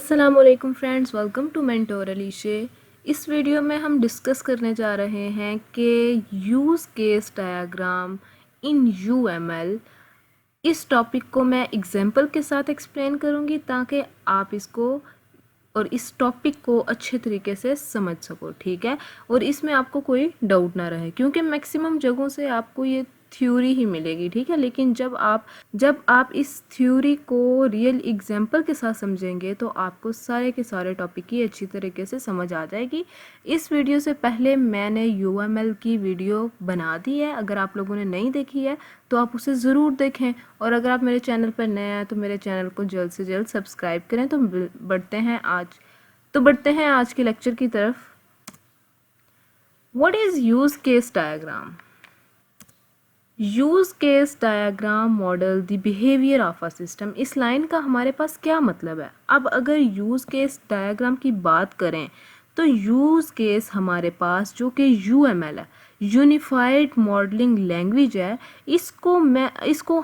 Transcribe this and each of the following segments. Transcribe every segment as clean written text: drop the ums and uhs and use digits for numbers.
अस्सलामुअलैकुम friends, welcome to mentor अलीशे। इस video में हम डिस्कस करने जा रहे हैं कि use case diagram in UML. इस टॉपिक को मैं एग्जांपल के साथ एक्सप्लेन करूंगी ताकि आप इसको और इस टॉपिक को अच्छे तरीके से समझ सको, ठीक है। और इसमें आपको कोई डाउट ना रहे, क्योंकि मैक्सिमम जगहों से आपको ये थ्योरी ही मिलेगी, ठीक है। लेकिन जब आप इस थ्योरी को रियल एग्जांपल के साथ समझेंगे तो आपको सारे के सारे टॉपिक की अच्छी तरीके से समझ आ जाएगी। इस वीडियो से पहले मैंने यूएमएल की वीडियो बना दी है, अगर आप लोगों ने नहीं देखी है तो आप उसे ज़रूर देखें। और अगर आप मेरे चैनल पर नए हैं तो मेरे चैनल को जल्द से जल्द सब्सक्राइब करें। तो बढ़ते हैं आज के लेक्चर की तरफ। What is use case diagram? Use case diagram model the behaviour of a system. इस लाइन का हमारे पास क्या मतलब है? अब अगर यूज़ केस डायग्राम की बात करें तो यूज़ केस हमारे पास जो कि यूएमएल है, यूनिफाइड मॉडलिंग लैंग्वेज है, इसको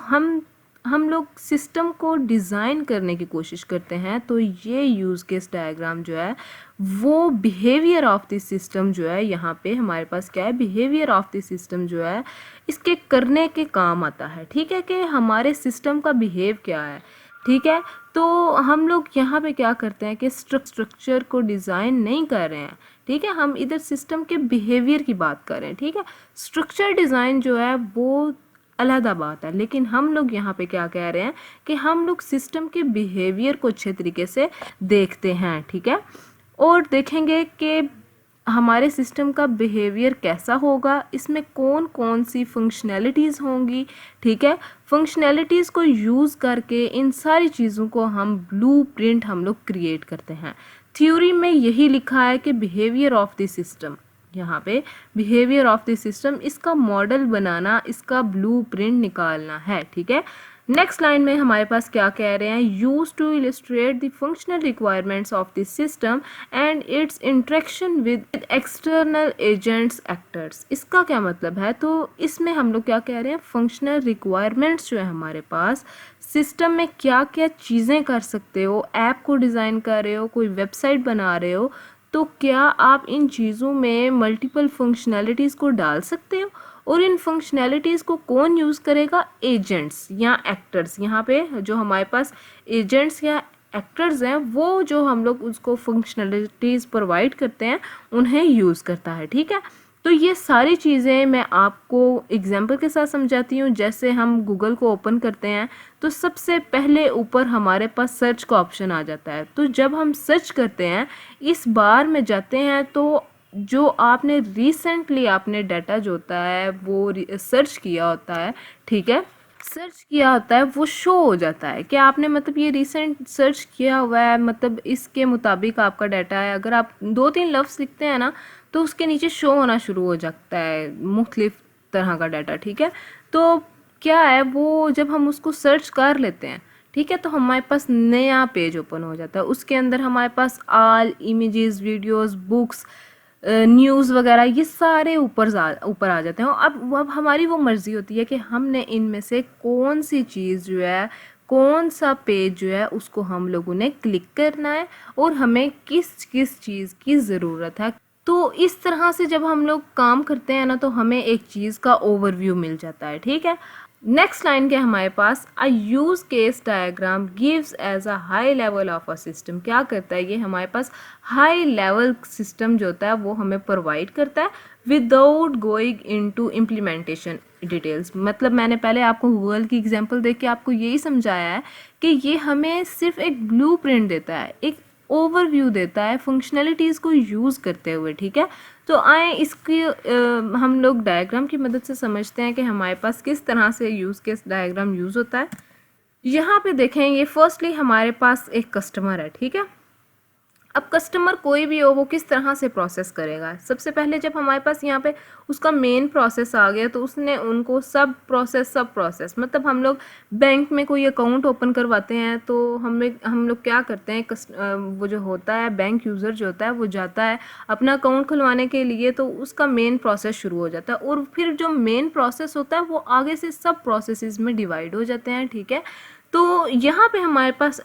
हम लोग सिस्टम को डिज़ाइन करने की कोशिश करते हैं। तो ये यूज़ केस डायग्राम जो है वो बिहेवियर ऑफ द सिस्टम जो है, यहाँ पे हमारे पास क्या है, बिहेवियर ऑफ द सिस्टम जो है इसके करने के काम आता है, ठीक है, कि हमारे सिस्टम का बिहेव क्या है, ठीक है। तो हम लोग यहाँ पे क्या करते हैं कि स्ट्रक्चर को डिज़ाइन नहीं कर रहे हैं, ठीक है, हम इधर सिस्टम के बिहेवियर की बात कर रहे हैं, ठीक है। स्ट्रक्चर डिज़ाइन जो है वो अलहदा बात है, लेकिन हम लोग यहाँ पे क्या कह रहे हैं कि हम लोग सिस्टम के बिहेवियर को अच्छे तरीके से देखते हैं, ठीक है। और देखेंगे कि हमारे सिस्टम का बिहेवियर कैसा होगा, इसमें कौन कौन सी फंक्शनैलिटीज़ होंगी, ठीक है। फंक्शनैलिटीज़ को यूज़ करके इन सारी चीज़ों को हम ब्लूप्रिंट हम लोग क्रिएट करते हैं। थ्योरी में यही लिखा है कि बिहेवियर ऑफ द सिस्टम, यहाँ पे बिहेवियर ऑफ द सिस्टम, इसका मॉडल बनाना, इसका ब्लूप्रिंट निकालना है, ठीक है। नेक्स्ट लाइन में हमारे पास क्या कह रहे हैं, use to illustrate the functional requirements of the system and its interaction with external agents actors. इसका क्या मतलब है? तो इसमें हम लोग क्या कह रहे हैं, फंक्शनल रिक्वायरमेंट्स जो है हमारे पास सिस्टम में क्या क्या चीज़ें कर सकते हो, ऐप को डिज़ाइन कर रहे हो, कोई वेबसाइट बना रहे हो, तो क्या आप इन चीज़ों में मल्टीपल फंक्शनैलिटीज़ को डाल सकते हो। और इन फंक्शनैलिटीज़ को कौन यूज़ करेगा? एजेंट्स या एक्टर्स। यहाँ पे जो हमारे पास एजेंट्स या एक्टर्स हैं वो जो हम लोग उसको फंक्शनैलिटीज़ प्रोवाइड करते हैं उन्हें यूज़ करता है, ठीक है। तो ये सारी चीज़ें मैं आपको एग्जांपल के साथ समझाती हूँ। जैसे हम गूगल को ओपन करते हैं तो सबसे पहले ऊपर हमारे पास सर्च का ऑप्शन आ जाता है। तो जब हम सर्च करते हैं, इस बार में जाते हैं, तो जो आपने रिसेंटली आपने डाटा जो होता है वो सर्च किया होता है, ठीक है, सर्च किया होता है, वो शो हो जाता है कि आपने मतलब ये रिसेंट सर्च किया हुआ है, मतलब इसके मुताबिक आपका डाटा है। अगर आप 2-3 लफ्ज़ लिखते हैं ना तो उसके नीचे शो होना शुरू हो जाता है मुख्तलिफ तरह का डाटा, ठीक है। तो क्या है वो, जब हम उसको सर्च कर लेते हैं, ठीक है, तो हमारे पास नया पेज ओपन हो जाता है। उसके अंदर हमारे पास all images, videos, books, news वगैरह ये सारे ऊपर आ जाते हैं। अब हमारी वो मर्ज़ी होती है कि हमने इनमें से कौन सी चीज़ जो है, कौन सा पेज जो है उसको हम लोगों ने क्लिक करना है और हमें किस किस चीज़ की ज़रूरत है। तो इस तरह से जब हम लोग काम करते हैं ना तो हमें एक चीज़ का ओवरव्यू मिल जाता है, ठीक है। नेक्स्ट लाइन के हमारे पास a use case diagram gives as a high level of a system. क्या करता है ये, हमारे पास हाई लेवल सिस्टम जो होता है वो हमें प्रोवाइड करता है without going into implementation details. मतलब मैंने पहले आपको गूगल की एग्जांपल देख के आपको यही समझाया है कि ये हमें सिर्फ एक ब्लूप्रिंट देता है, एक ओवरव्यू देता है फंक्शनैलिटीज़ को यूज़ करते हुए, ठीक है। तो आए इसकी हम लोग डायग्राम की मदद से समझते हैं कि हमारे पास किस तरह से यूज़ केस डायग्राम यूज़ होता है। यहाँ पे देखें, ये फर्स्टली हमारे पास एक कस्टमर है, ठीक है। अब कस्टमर कोई भी हो वो किस तरह से प्रोसेस करेगा? सबसे पहले जब हमारे पास यहाँ पे उसका मेन प्रोसेस आ गया तो उसने उनको सब प्रोसेस मतलब हम लोग बैंक में कोई अकाउंट ओपन करवाते हैं तो हम लोग क्या करते हैं, वो जो होता है बैंक यूज़र जो होता है वो जाता है अपना अकाउंट खुलवाने के लिए, तो उसका मेन प्रोसेस शुरू हो जाता है और फिर जो मेन प्रोसेस होता है वो आगे से सब प्रोसेसेस में डिवाइड हो जाते हैं, ठीक है। तो यहाँ पे हमारे पास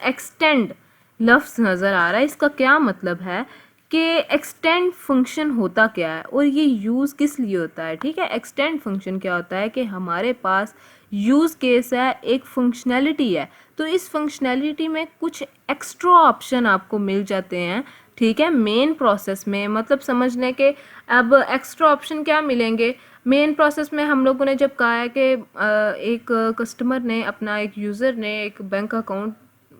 लफ्ज़ नज़र आ रहा है, इसका क्या मतलब है कि एक्सटेंड फंक्शन होता क्या है और ये यूज़ किस लिए होता है। ठीक है, एक्सटेंड फंक्शन क्या होता है कि हमारे पास यूज़ केस है, एक फंक्शनैलिटी है, तो इस फंक्शनैलिटी में कुछ एक्स्ट्रा ऑप्शन आपको मिल जाते हैं। ठीक है, मेन प्रोसेस में मतलब समझने के अब एक्स्ट्रा ऑप्शन क्या मिलेंगे। मेन प्रोसेस में हम लोगों ने जब कहा है कि एक कस्टमर ने अपना, एक यूज़र ने एक बैंक अकाउंट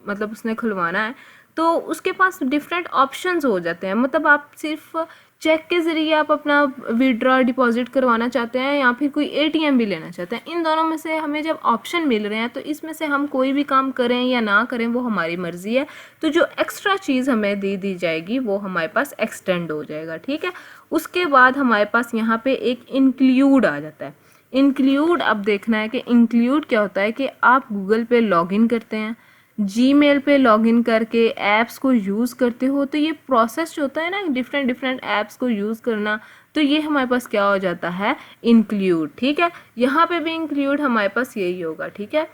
मतलब उसने खुलवाना है, तो उसके पास डिफरेंट ऑप्शंस हो जाते हैं। मतलब आप सिर्फ चेक के ज़रिए आप अपना विड्रॉ डिपॉजिट करवाना चाहते हैं या फिर कोई एटीएम भी लेना चाहते हैं, इन दोनों में से हमें जब ऑप्शन मिल रहे हैं तो इसमें से हम कोई भी काम करें या ना करें वो हमारी मर्ज़ी है। तो जो एक्स्ट्रा चीज़ हमें दे दी जाएगी वो हमारे पास एक्सटेंड हो जाएगा। ठीक है, उसके बाद हमारे पास यहाँ पे एक इंक्लूड आ जाता है। इंक्लूड अब देखना है कि इंक्लूड क्या होता है कि आप गूगल पे लॉगिन करते हैं, जीमेल पे लॉगिन करके ऐप्स को यूज़ करते हो, तो ये प्रोसेस जो होता है ना डिफरेंट डिफरेंट ऐप्स को यूज़ करना, तो ये हमारे पास क्या हो जाता है, इंक्लूड। ठीक है, यहाँ पे भी इंक्लूड हमारे पास यही होगा। ठीक है,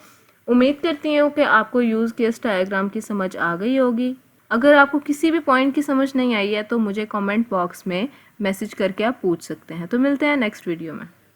उम्मीद करती हूँ कि आपको यूज़ केस डायग्राम की समझ आ गई होगी। अगर आपको किसी भी पॉइंट की समझ नहीं आई है तो मुझे कमेंट बॉक्स में मैसेज करके आप पूछ सकते हैं। तो मिलते हैं नेक्स्ट वीडियो में।